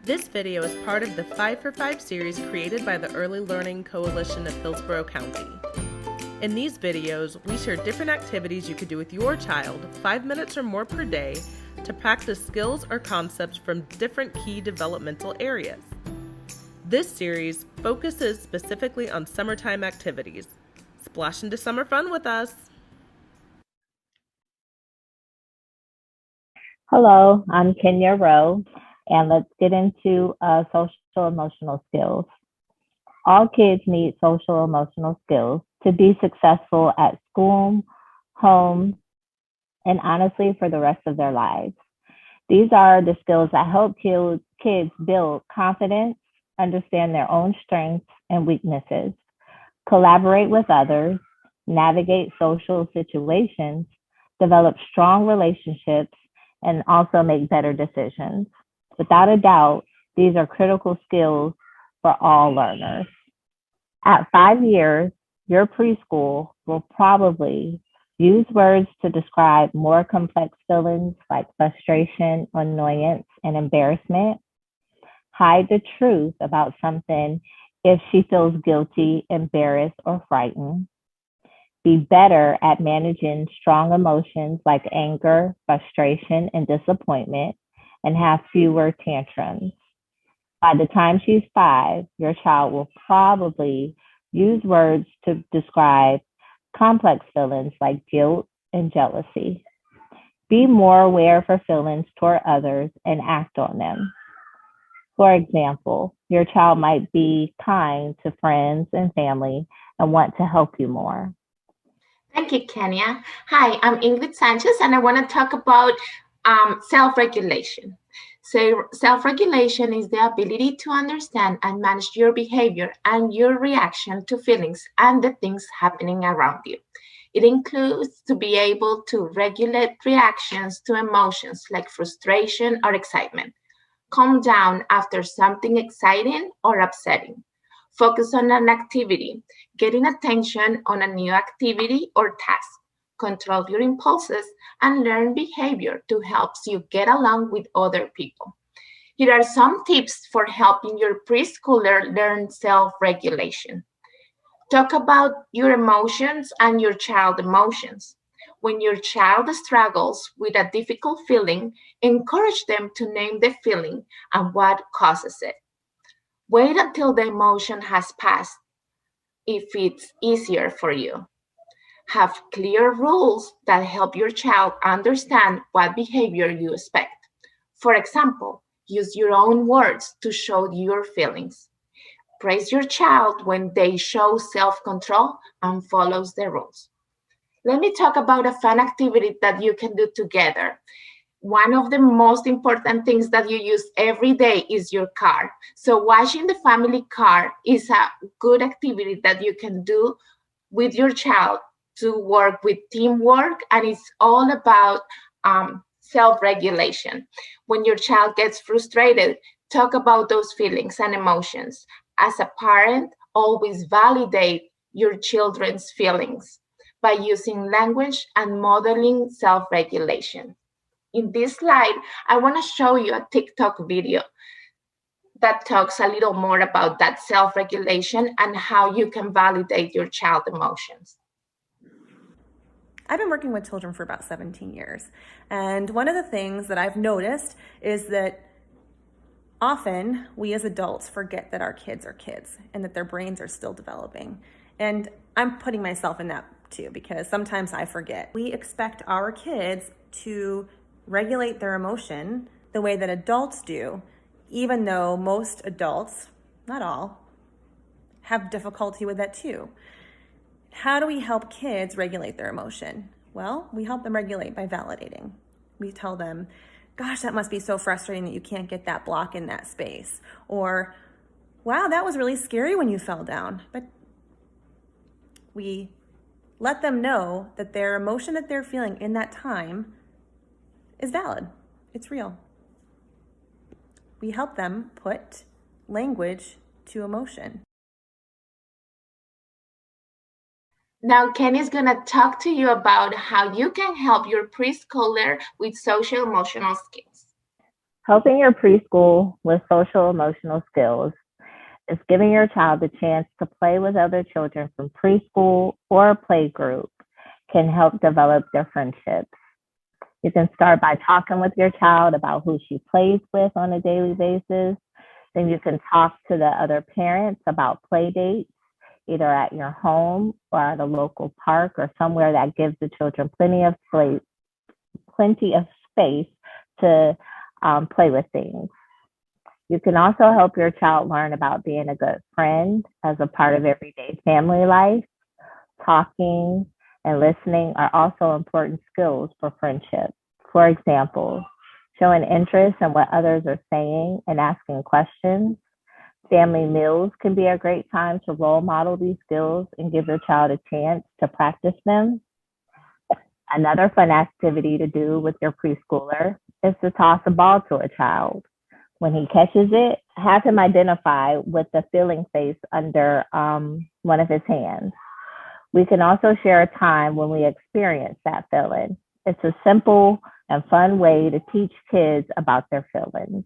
This video is part of the 5 for 5 series created by the Early Learning Coalition of Hillsborough County. In these videos, we share different activities you could do with your child 5 minutes or more per day to practice skills or concepts from different key developmental areas. This series focuses specifically on summertime activities. Splash into summer fun with us! Hello, I'm Kenya Rowe, and let's get into social emotional skills. All kids need social emotional skills to be successful at school, home, and honestly for the rest of their lives. These are the skills that help kids build confidence, understand their own strengths and weaknesses, collaborate with others, navigate social situations, develop strong relationships, and also make better decisions. Without a doubt, these are critical skills for all learners. At 5 years, your preschool will probably use words to describe more complex feelings like frustration, annoyance, and embarrassment. Hide the truth about something if she feels guilty, embarrassed, or frightened. Be better at managing strong emotions like anger, frustration, and disappointment, and have fewer tantrums. By the time she's 5, your child will probably use words to describe complex feelings like guilt and jealousy. Be more aware of her feelings toward others and act on them. For example, your child might be kind to friends and family and want to help you more. Thank you, Kenya. Hi, I'm Ingrid Sanchez, and I want to talk about self-regulation. So self-regulation is the ability to understand and manage your behavior and your reaction to feelings and the things happening around you. It includes to be able to regulate reactions to emotions like frustration or excitement, calm down after something exciting or upsetting, focus on an activity, getting attention on a new activity or task, control your impulses, and learn behavior to help you get along with other people. Here are some tips for helping your preschooler learn self-regulation. Talk about your emotions and your child emotions. When your child struggles with a difficult feeling, encourage them to name the feeling and what causes it. Wait until the emotion has passed if it's easier for you. Have clear rules that help your child understand what behavior you expect. For example, use your own words to show your feelings. Praise your child when they show self-control and follows the rules. Let me talk about a fun activity that you can do together. One of the most important things that you use every day is your car. So washing the family car is a good activity that you can do with your child to work with teamwork, and it's all about self-regulation. When your child gets frustrated, talk about those feelings and emotions. As a parent, always validate your children's feelings by using language and modeling self-regulation. In this slide, I want to show you a TikTok video that talks a little more about that self-regulation and how you can validate your child emotions. I've been working with children for about 17 years. And one of the things that I've noticed is that often we as adults forget that our kids are kids and that their brains are still developing. And I'm putting myself in that too, because sometimes I forget. We expect our kids to regulate their emotion the way that adults do, even though most adults, not all, have difficulty with that too. How do we help kids regulate their emotion? Well, we help them regulate by validating. We tell them, gosh, that must be so frustrating that you can't get that block in that space. Or, wow, that was really scary when you fell down. But we let them know that their emotion that they're feeling in that time is valid. It's real. We help them put language to emotion. Now, Kenny's going to talk to you about how you can help your preschooler with social emotional skills. Helping your preschool with social emotional skills is giving your child the chance to play with other children from preschool or play group can help develop their friendships. You can start by talking with your child about who she plays with on a daily basis. Then you can talk to the other parents about play dates, either at your home or at a local park or somewhere that gives the children plenty of space to play with things. You can also help your child learn about being a good friend as a part of everyday family life. Talking and listening are also important skills for friendship. For example, showing interest in what others are saying and asking questions. Family meals can be a great time to role model these skills and give your child a chance to practice them. Another fun activity to do with your preschooler is to toss a ball to a child. When he catches it, have him identify with the feeling face under one of his hands. We can also share a time when we experience that feeling. It's a simple and fun way to teach kids about their feelings.